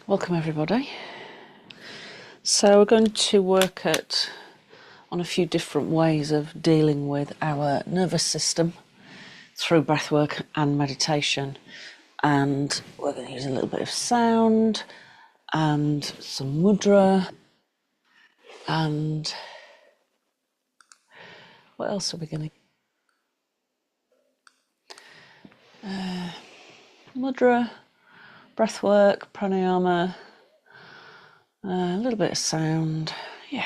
Welcome everybody. So we're going to work on a few different ways of dealing with our nervous system through breathwork and meditation, and we're going to use a little bit of sound and some mudra, and what else are we going to mudra, breathwork, pranayama, a little bit of sound, yeah.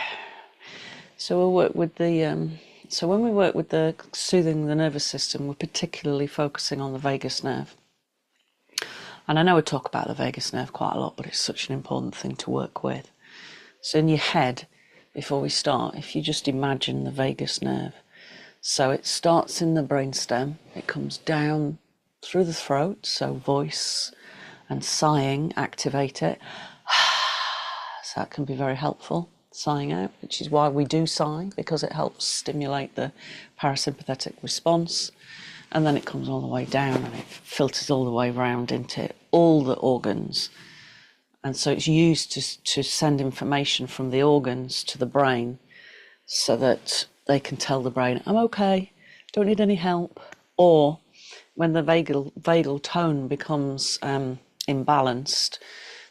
So we'll work with the so when we work with the soothing the nervous system, we're particularly focusing on the vagus nerve. And I know we talk about the vagus nerve quite a lot, but it's such an important thing to work with. So in your head, before we start, if you just imagine the vagus nerve, so it starts in the brainstem, it comes down through the throat, so voice and sighing activate it. So that can be very helpful, sighing out, which is why we do sigh, because it helps stimulate the parasympathetic response. And then it comes all the way down and it filters all the way around into all the organs. And so it's used to send information from the organs to the brain so that they can tell the brain, I'm okay, don't need any help. Or when the vagal tone becomes imbalanced,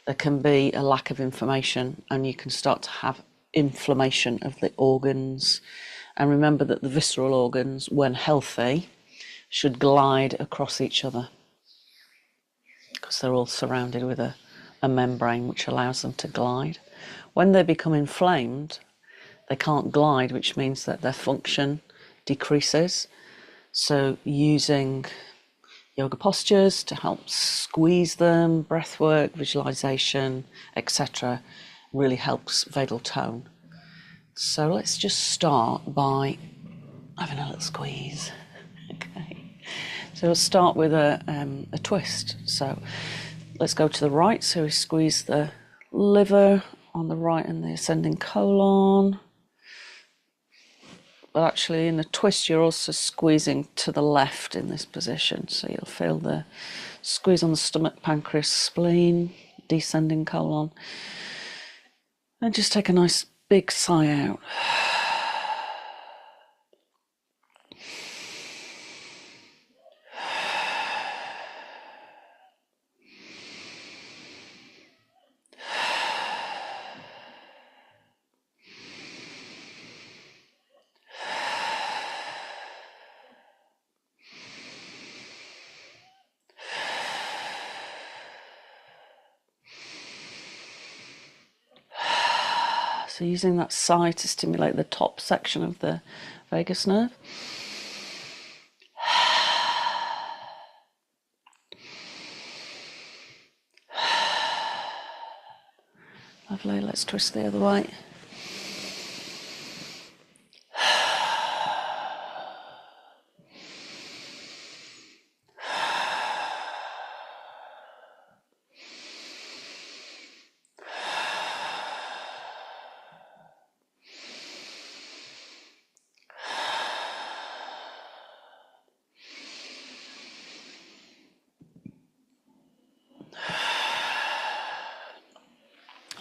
there can be a lack of information and you can start to have inflammation of the organs. And remember that the visceral organs, when healthy, should glide across each other because they're all surrounded with a membrane which allows them to glide. When they become inflamed, they can't glide, which means that their function decreases. So using yoga postures to help squeeze them, breath work, visualization, etc. really helps vagal tone. So let's just start by having a little squeeze. Okay. So we'll start with a twist. So let's go to the right. So we squeeze the liver on the right and the ascending colon. But actually in the twist you're also squeezing to the left in this position. So you'll feel the squeeze on the stomach, pancreas, spleen, descending colon. And just take a nice big sigh out. So using that sigh to stimulate the top section of the vagus nerve. Lovely, let's twist the other way.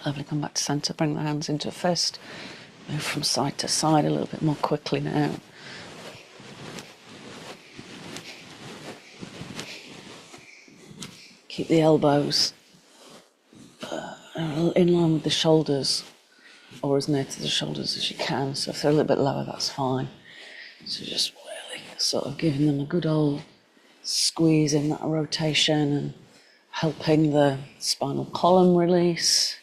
Lovely, come back to centre, bring the hands into a fist. Move from side to side a little bit more quickly now. Keep the elbows in line with the shoulders, or as near to the shoulders as you can. So if they're a little bit lower, that's fine. So just really sort of giving them a good old squeeze in that rotation and helping the spinal column release.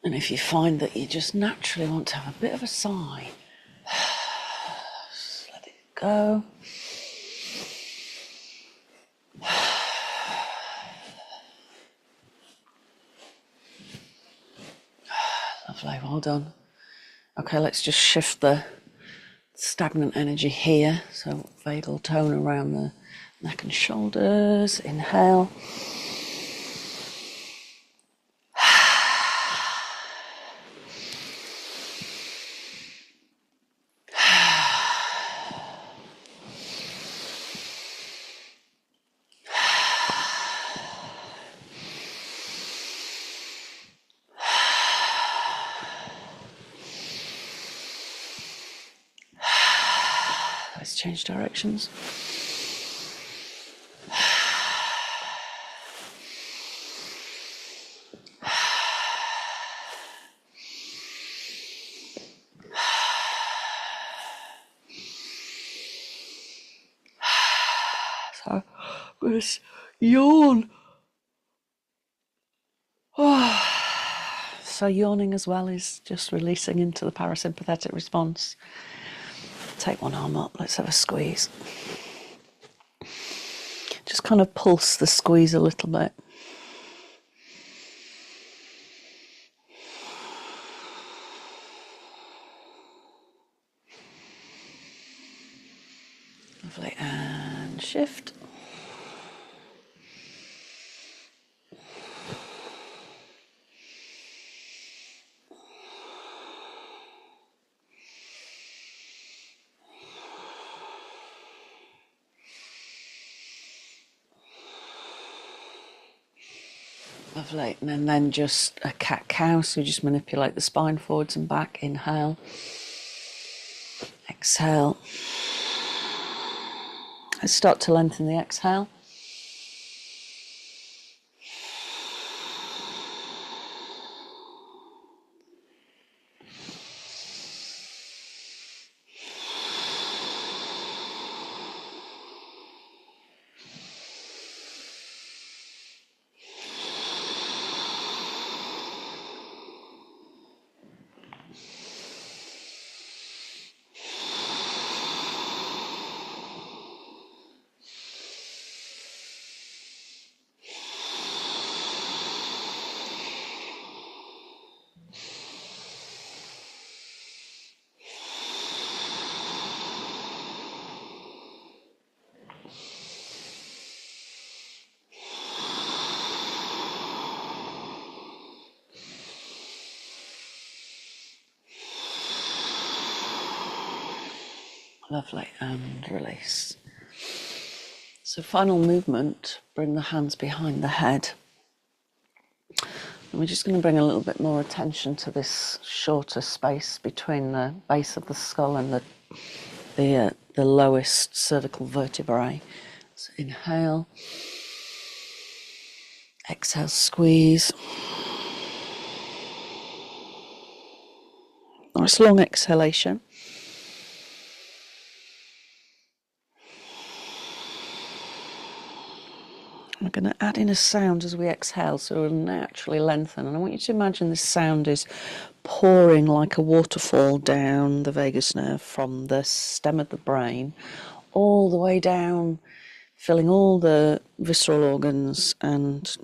And if you find that you just naturally want to have a bit of a sigh, just let it go. Lovely, well done. Okay, let's just shift the stagnant energy here. So vagal tone around the neck and shoulders. Inhale. let's change directions. So I'm going to yawn. So yawning as well is just releasing into the parasympathetic response. Take one arm up, let's have a squeeze. Just kind of pulse the squeeze a little bit. Lovely, and shift. Lovely, and then just a cat-cow, so you just manipulate the spine forwards and back. Inhale, exhale. Let's start to lengthen the exhale. Lovely, and release. So final movement, bring the hands behind the head. And we're just going to bring a little bit more attention to this shorter space between the base of the skull and the lowest cervical vertebrae. So inhale, exhale, squeeze. Nice long exhalation. We're going to add in a sound as we exhale, so it'll naturally lengthen. And I want you to imagine this sound is pouring like a waterfall down the vagus nerve from the stem of the brain all the way down, filling all the visceral organs and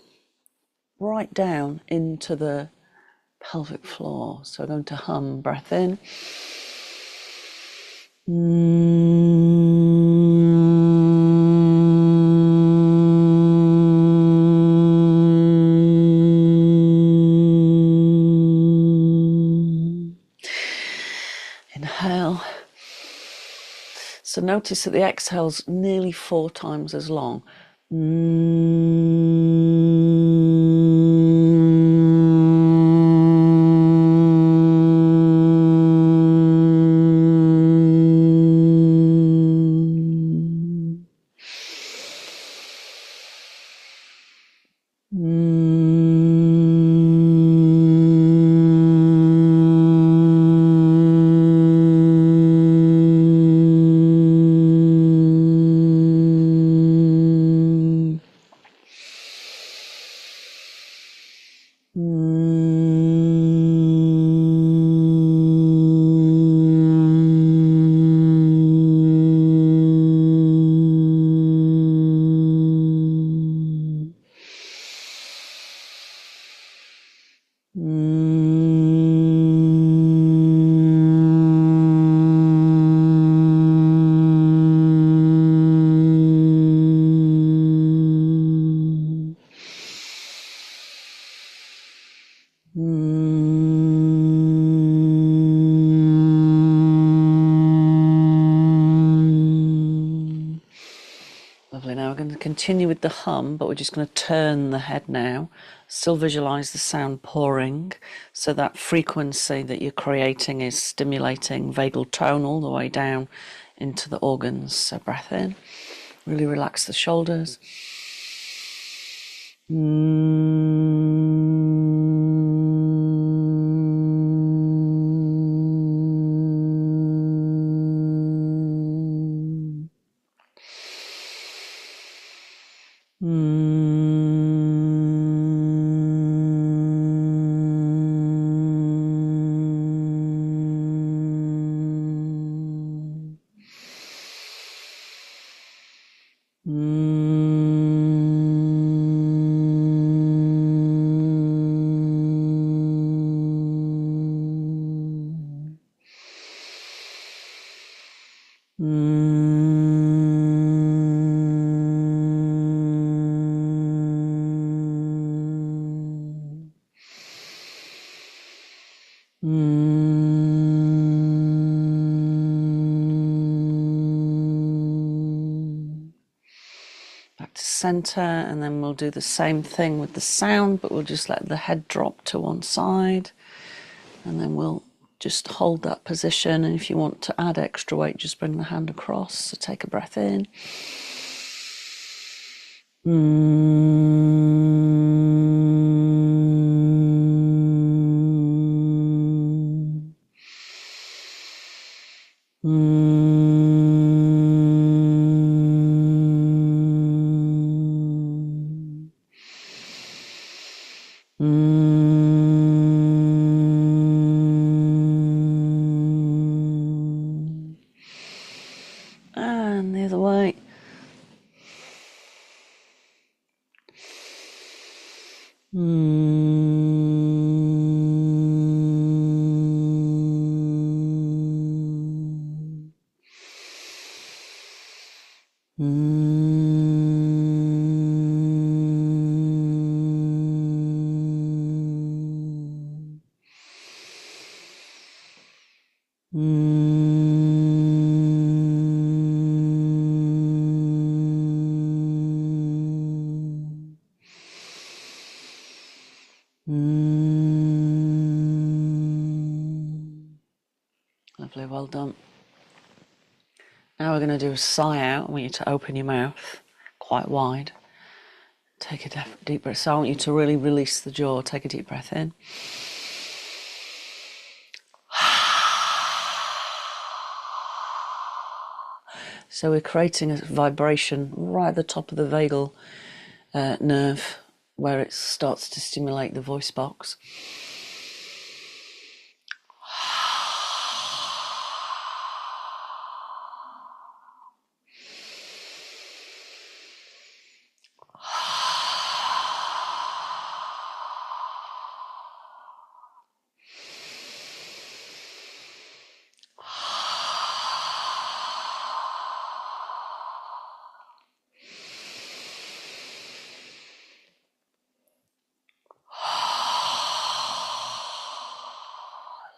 right down into the pelvic floor. So we're going to hum, breath in. Inhale. So notice that the exhale's nearly 4 times as long. Lovely. Now we're going to continue with the hum, but we're just going to turn the head now. Still visualize the sound pouring, so that frequency that you're creating is stimulating vagal tone all the way down into the organs. So breath in, really relax the shoulders. Back to center, and then we'll do the same thing with the sound, but we'll just let the head drop to one side, and then we'll just hold that position. And if you want to add extra weight, just bring the hand across. So take a breath in. And the other way. Lovely, well done. Now we're going to do a sigh out. I want you to open your mouth quite wide. Take a deep breath. So I want you to really release the jaw. Take a deep breath in. So we're creating a vibration right at the top of the vagal nerve, where it starts to stimulate the voice box.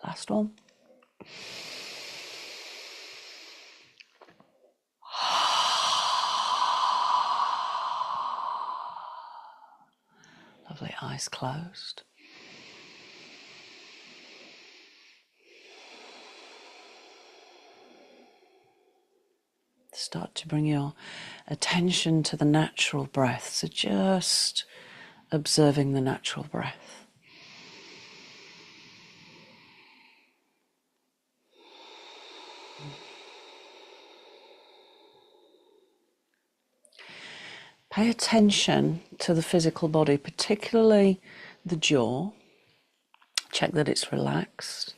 Last one. Lovely, eyes closed. Start to bring your attention to the natural breath. So just observing the natural breath. Pay attention to the physical body, particularly the jaw. Check that it's relaxed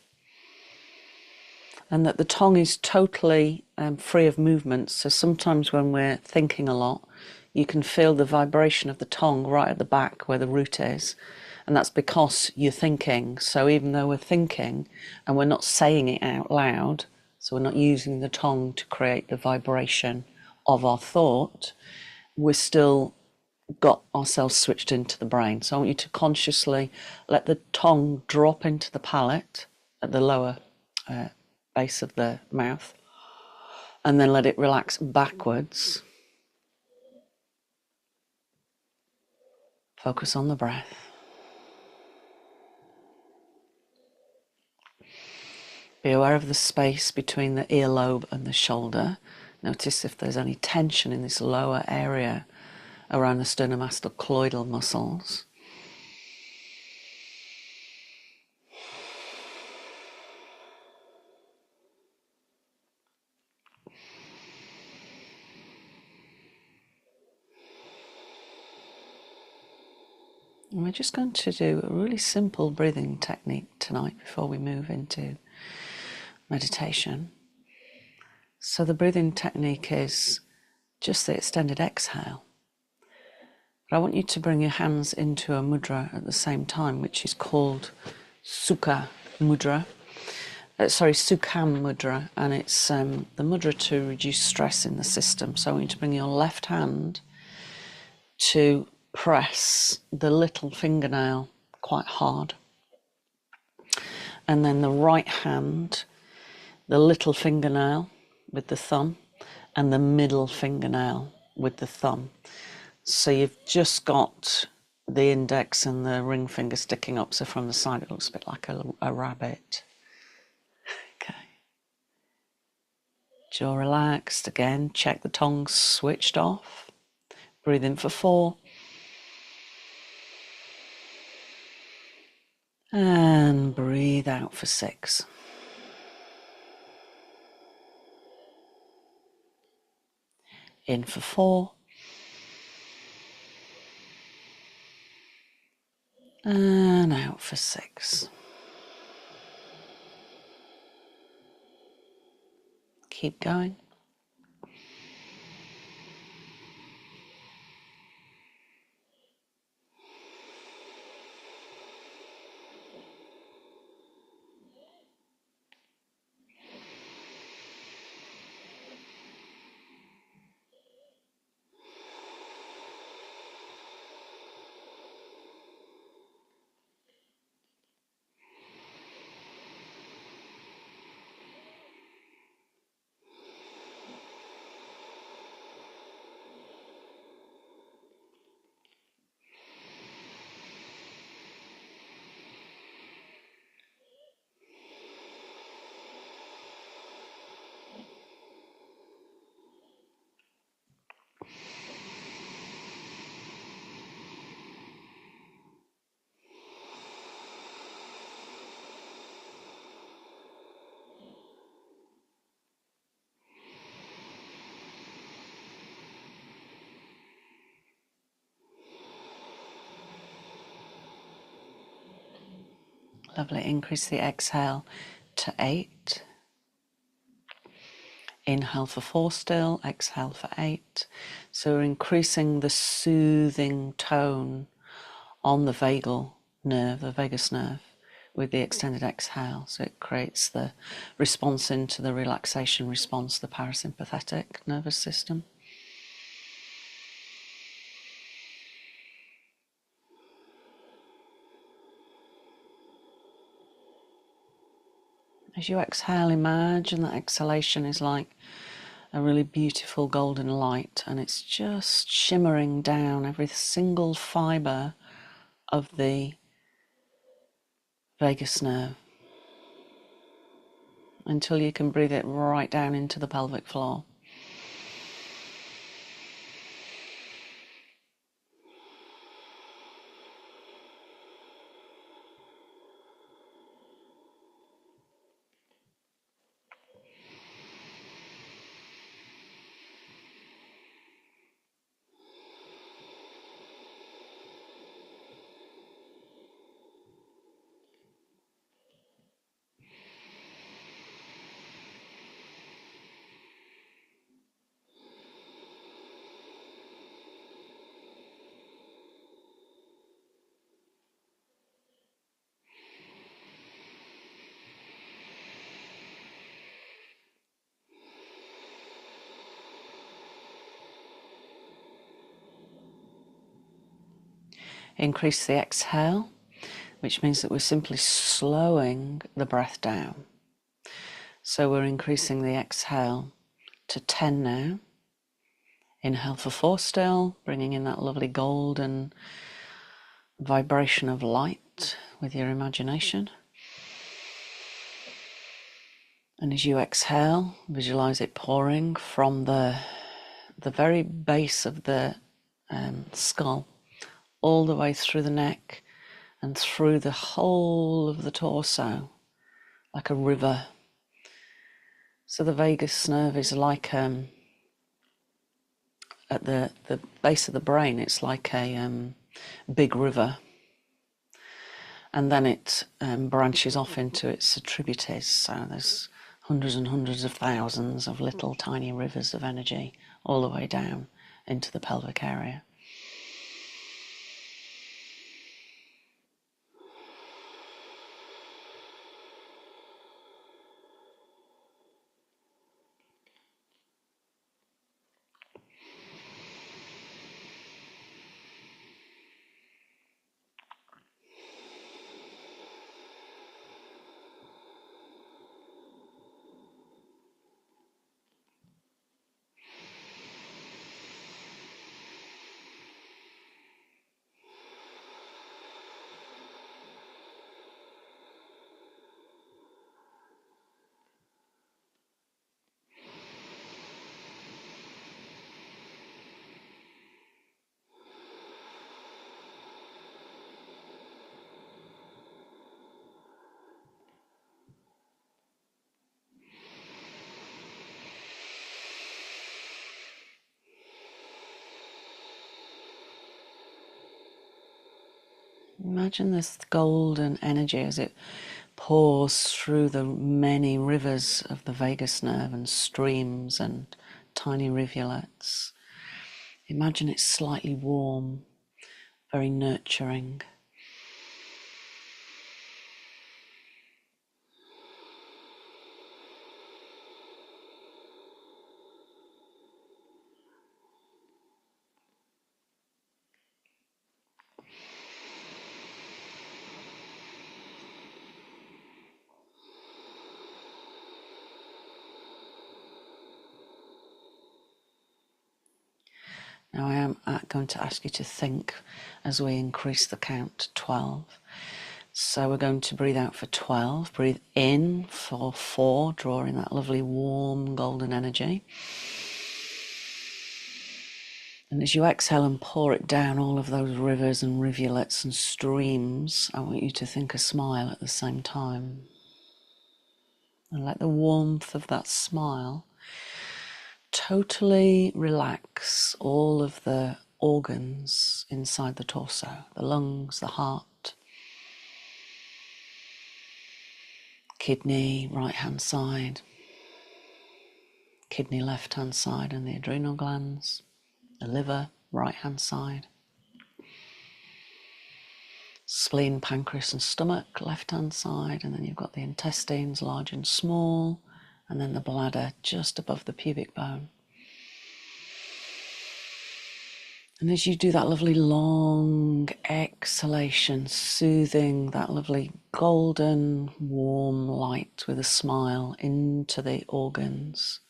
and that the tongue is totally free of movements. So sometimes when we're thinking a lot, you can feel the vibration of the tongue right at the back where the root is, and that's because you're thinking. So even though we're thinking and we're not saying it out loud, so we're not using the tongue to create the vibration of our thought, we're still got ourselves switched into the brain. So I want you to consciously let the tongue drop into the palate at the lower base of the mouth, and then let it relax backwards. Focus on the breath. Be aware of the space between the earlobe and the shoulder. Notice if there's any tension in this lower area around the sternomastochloidal muscles. And we're just going to do a really simple breathing technique tonight before we move into meditation. So the breathing technique is just the extended exhale. But I want you to bring your hands into a mudra at the same time, which is called Sukham mudra, and it's the mudra to reduce stress in the system. So I want you to bring your left hand to press the little fingernail quite hard, and then the right hand, the little fingernail with the thumb, and the middle fingernail with the thumb. So you've just got the index and the ring finger sticking up, so from the side it looks a bit like a rabbit. Okay. Jaw relaxed. Again, check the tongue switched off. Breathe in for 4. And breathe out for 6. In for 4. And out for 6. Keep going. Lovely. Increase the exhale to 8. Inhale for 4 still, exhale for 8. So we're increasing the soothing tone on the vagal nerve, the vagus nerve, with the extended exhale. So it creates the response into the relaxation response, the parasympathetic nervous system. As you exhale, imagine that exhalation is like a really beautiful golden light, and it's just shimmering down every single fibre of the vagus nerve until you can breathe it right down into the pelvic floor. Increase the exhale, which means that we're simply slowing the breath down. So we're increasing the exhale to 10 now. Inhale for 4 still, bringing in that lovely golden vibration of light with your imagination. And as you exhale, visualize it pouring from the very base of the skull all the way through the neck and through the whole of the torso, like a river. So the vagus nerve is like at the base of the brain, it's like a big river, and then it branches off into its tributaries. So there's hundreds and hundreds of thousands of little tiny rivers of energy all the way down into the pelvic area. Imagine this golden energy as it pours through the many rivers of the vagus nerve and streams and tiny rivulets. Imagine it's slightly warm, very nurturing. Now I am going to ask you to think as we increase the count to 12. So we're going to breathe out for 12. Breathe in for 4, drawing that lovely warm golden energy. And as you exhale and pour it down all of those rivers and rivulets and streams, I want you to think a smile at the same time. And let the warmth of that smile totally relax all of the organs inside the torso, the lungs, the heart, kidney, right hand side, kidney, left hand side, and the adrenal glands, the liver, right hand side, spleen, pancreas, and stomach, left hand side, and then you've got the intestines, large and small, and then the bladder just above the pubic bone. And as you do that lovely long exhalation, soothing that lovely golden warm light with a smile into the organs,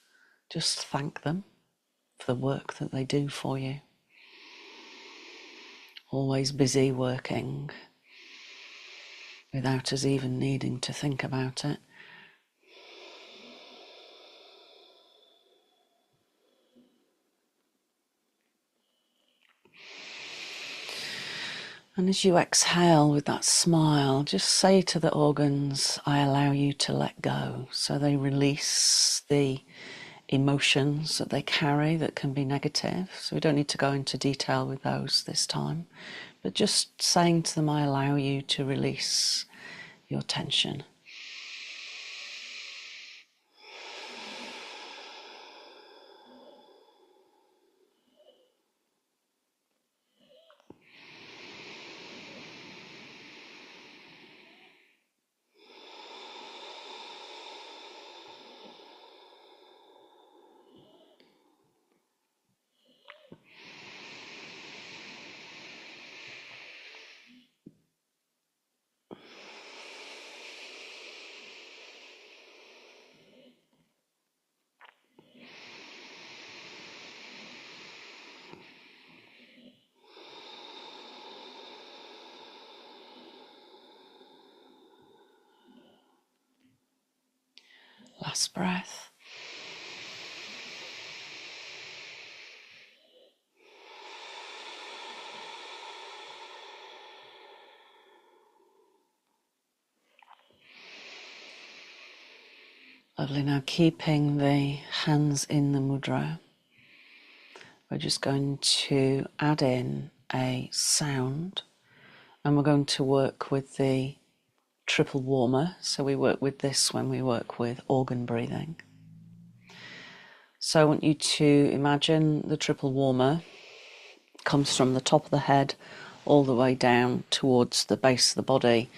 just thank them for the work that they do for you. Always busy working without us even needing to think about it. And as you exhale with that smile, just say to the organs, I allow you to let go. So they release the emotions that they carry that can be negative. So we don't need to go into detail with those this time, but just saying to them, I allow you to release your tension. Last breath. Lovely. Now keeping the hands in the mudra, we're just going to add in a sound, and we're going to work with the triple warmer. So we work with this when we work with organ breathing. So I want you to imagine the triple warmer comes from the top of the head all the way down towards the base of the body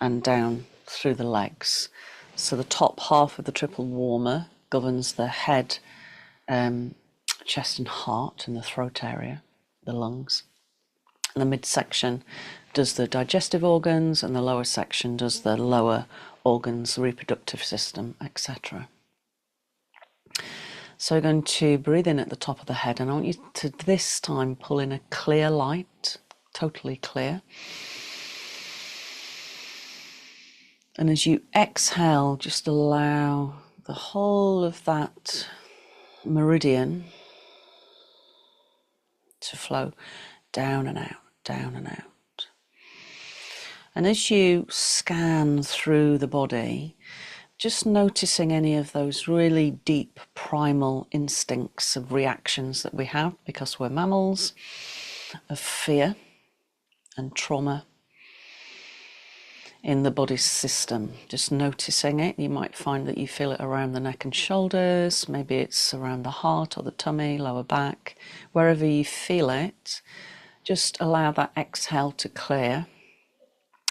and down through the legs. So the top half of the triple warmer governs the head, chest and heart, and the throat area, the lungs. And the midsection does the digestive organs, and the lower section does the lower organs, the reproductive system, etc. So we're going to breathe in at the top of the head, and I want you to this time pull in a clear light, totally clear. And as you exhale, just allow the whole of that meridian to flow down and out, down and out. And as you scan through the body, just noticing any of those really deep primal instincts of reactions that we have because we're mammals, of fear and trauma in the body system. Just noticing it. You might find that you feel it around the neck and shoulders, maybe it's around the heart or the tummy, lower back, wherever you feel it. Just allow that exhale to clear,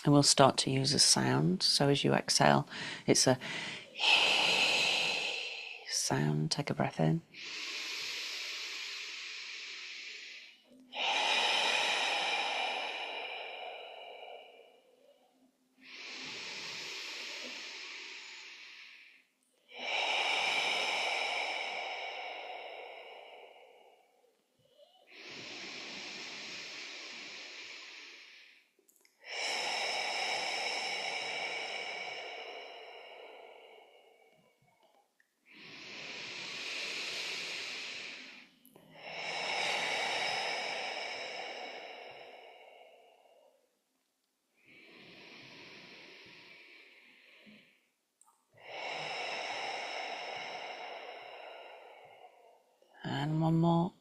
and we'll start to use a sound. So as you exhale, it's a sound. Take a breath in. And one more.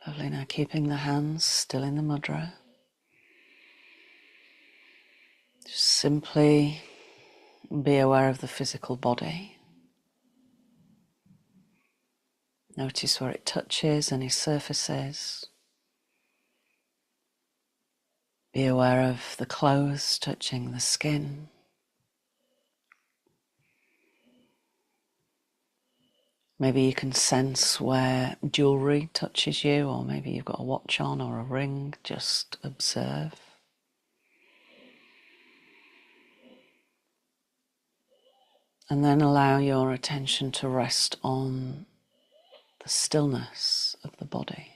Lovely. Now keeping the hands still in the mudra. Just simply be aware of the physical body. Notice where it touches, any surfaces. Be aware of the clothes touching the skin. Maybe you can sense where jewellery touches you, or maybe you've got a watch on or a ring. Just observe. And then allow your attention to rest on the stillness of the body.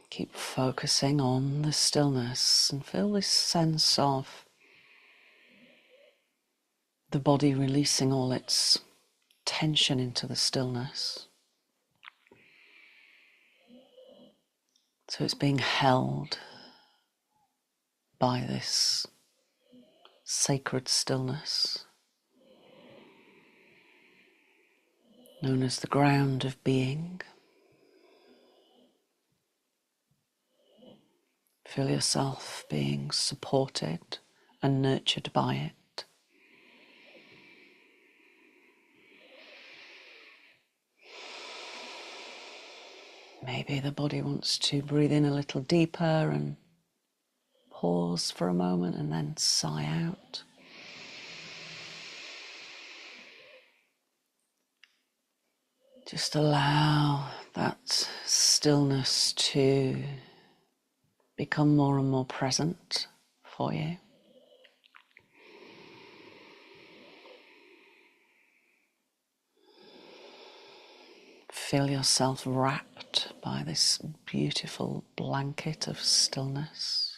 Keep focusing on the stillness and feel this sense of the body releasing all its tension into the stillness. So it's being held by this sacred stillness, known as the ground of being. Feel yourself being supported and nurtured by it. Maybe the body wants to breathe in a little deeper and pause for a moment and then sigh out. Just allow that stillness to become more and more present for you. Feel yourself wrapped by this beautiful blanket of stillness.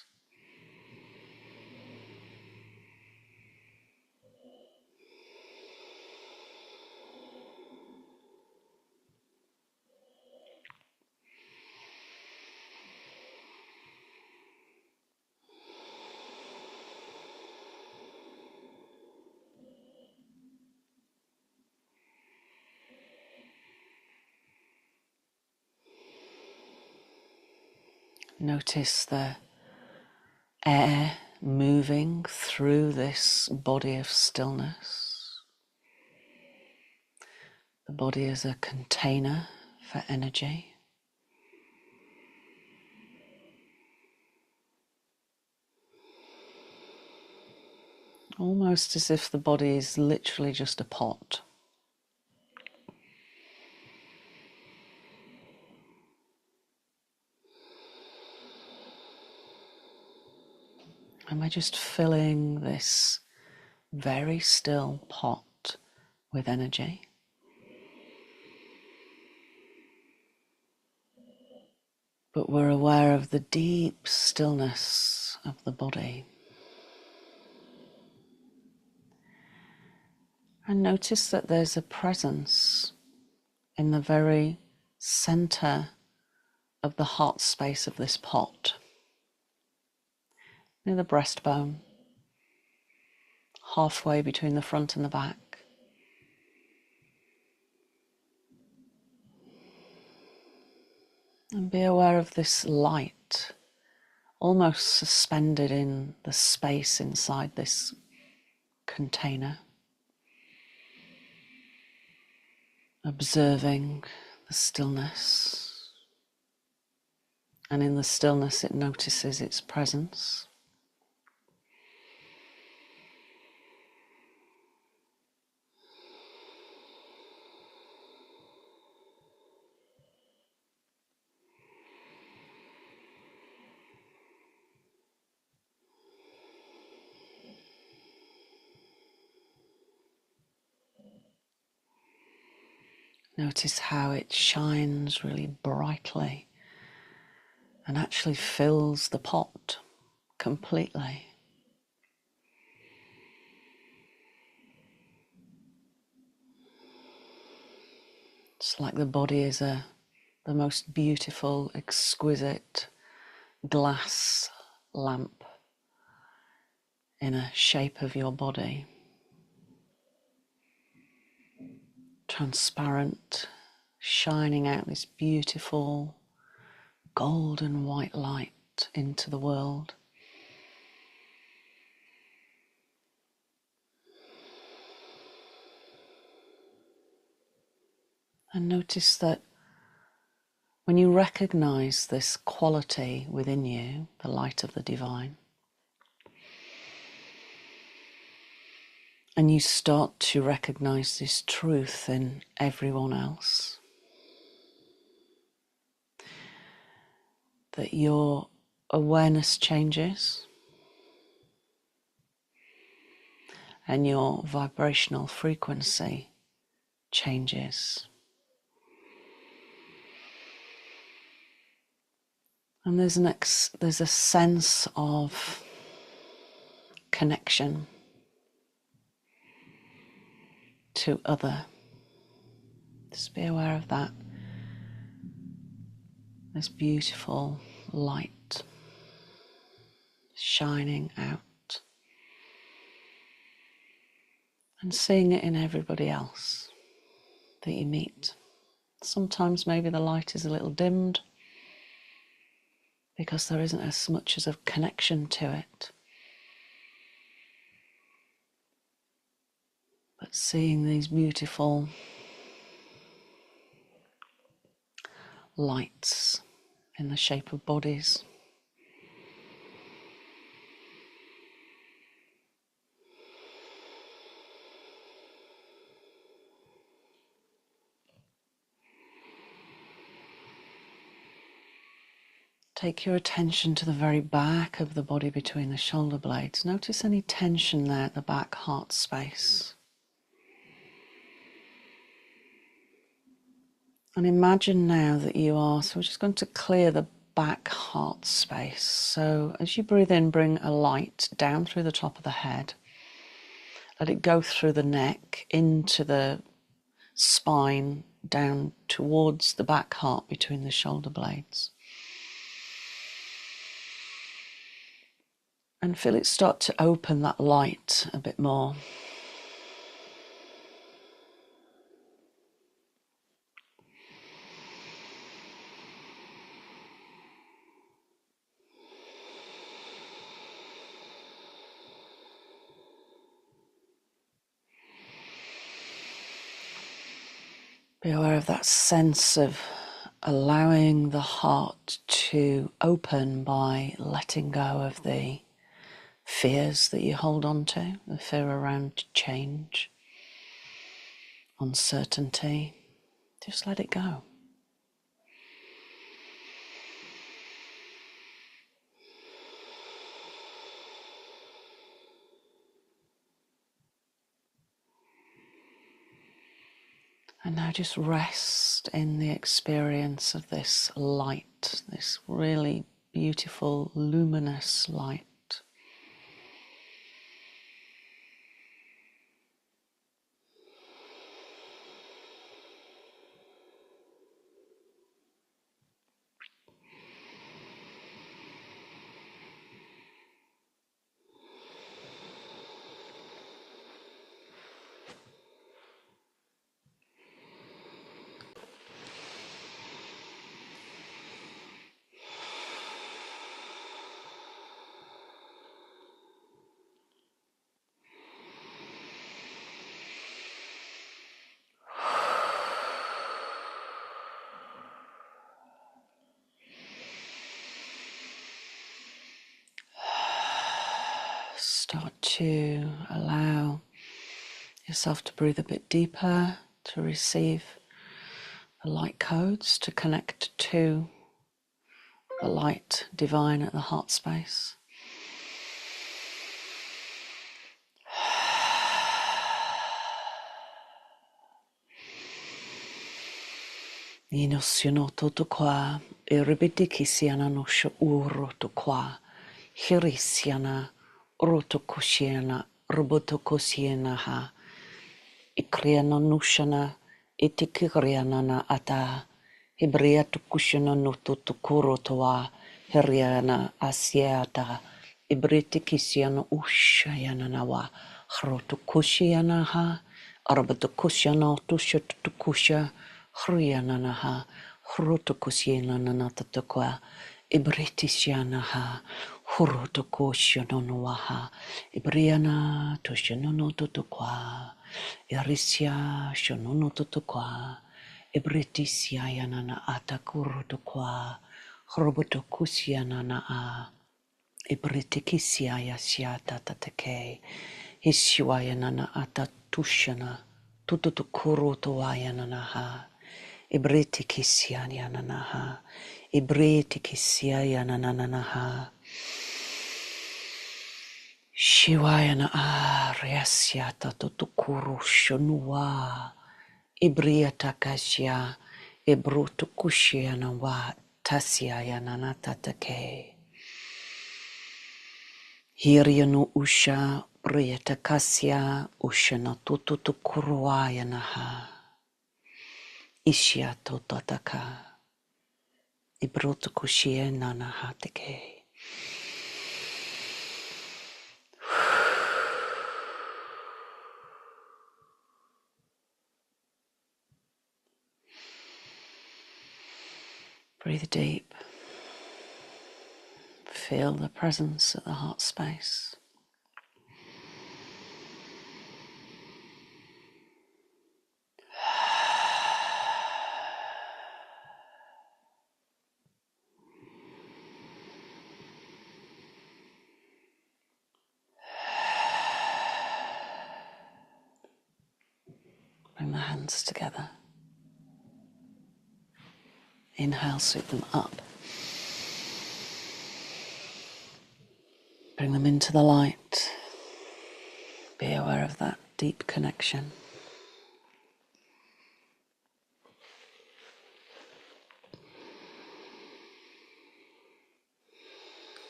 Notice the air moving through this body of stillness. The body is a container for energy. Almost as if the body is literally just a pot. And we're just filling this very still pot with energy. But we're aware of the deep stillness of the body. And notice that there's a presence in the very center of the heart space of this pot, near the breastbone, halfway between the front and the back. And be aware of this light, almost suspended in the space inside this container. Observing the stillness. And in the stillness it notices its presence. Notice how it shines really brightly and actually fills the pot completely. It's like the body is the most beautiful, exquisite glass lamp in a shape of your body. Transparent, shining out this beautiful golden white light into the world. And notice that when you recognize this quality within you, the light of the divine, and you start to recognize this truth in everyone else, that your awareness changes and your vibrational frequency changes. And there's a sense of connection to other. Just be aware of that. This beautiful light shining out and seeing it in everybody else that you meet. Sometimes maybe the light is a little dimmed because there isn't as much as a connection to it. But seeing these beautiful lights in the shape of bodies. Take your attention to the very back of the body between the shoulder blades. Notice any tension there at the back heart space. And imagine now that you are, so we're just going to clear the back heart space. So as you breathe in, bring a light down through the top of the head. Let it go through the neck, into the spine, down towards the back heart between the shoulder blades. And feel it start to open that light a bit more. Be aware of that sense of allowing the heart to open by letting go of the fears that you hold on to, the fear around change, uncertainty. Just let it go. And now just rest in the experience of this light, this really beautiful, luminous light. Start to allow yourself to breathe a bit deeper, to receive the light codes, to connect to the light divine at the heart space. Inosiono toto qua, iribidikisiana no roto qua, hirisiana, roto kosiana, roboto kosiana ha, ikriana nushana, itikiriana na ata, hibria tukushana no toto kurotoa, hiriana asiata, ibritikisiana ushayana nawa, roto kosiana ha, roboto kosiana tusha tukusha, Hriyananaha, Hrotokusyenanatatakwa, Ibritishanaha, Hurotokosyononoaha, Ibriana Toshanonototakwa, Irisya Shononototakwa, Ibritishyanana Atakurotokwa, Hrobotokusyanana, Ibritikisyaya Syatatatake, Hisyayanana Atatushana, Tututukurotowayananaha. Ibritikisyanananaha, Ibritikisyanananaha, Shivayana Aryasyata Tutukuru Shunua, Ibriatakasya, Ibrutukushyana wa Tasyayananatatake. Hiryanu Usha, Briatakasya, Ushana Tututukuruayanaha. Ishiato tataka, ibroto kushie nana hateke. Breathe deep. Feel the presence at the heart space. Bring the hands together. Inhale, sweep them up. Bring them into the light. Be aware of that deep connection.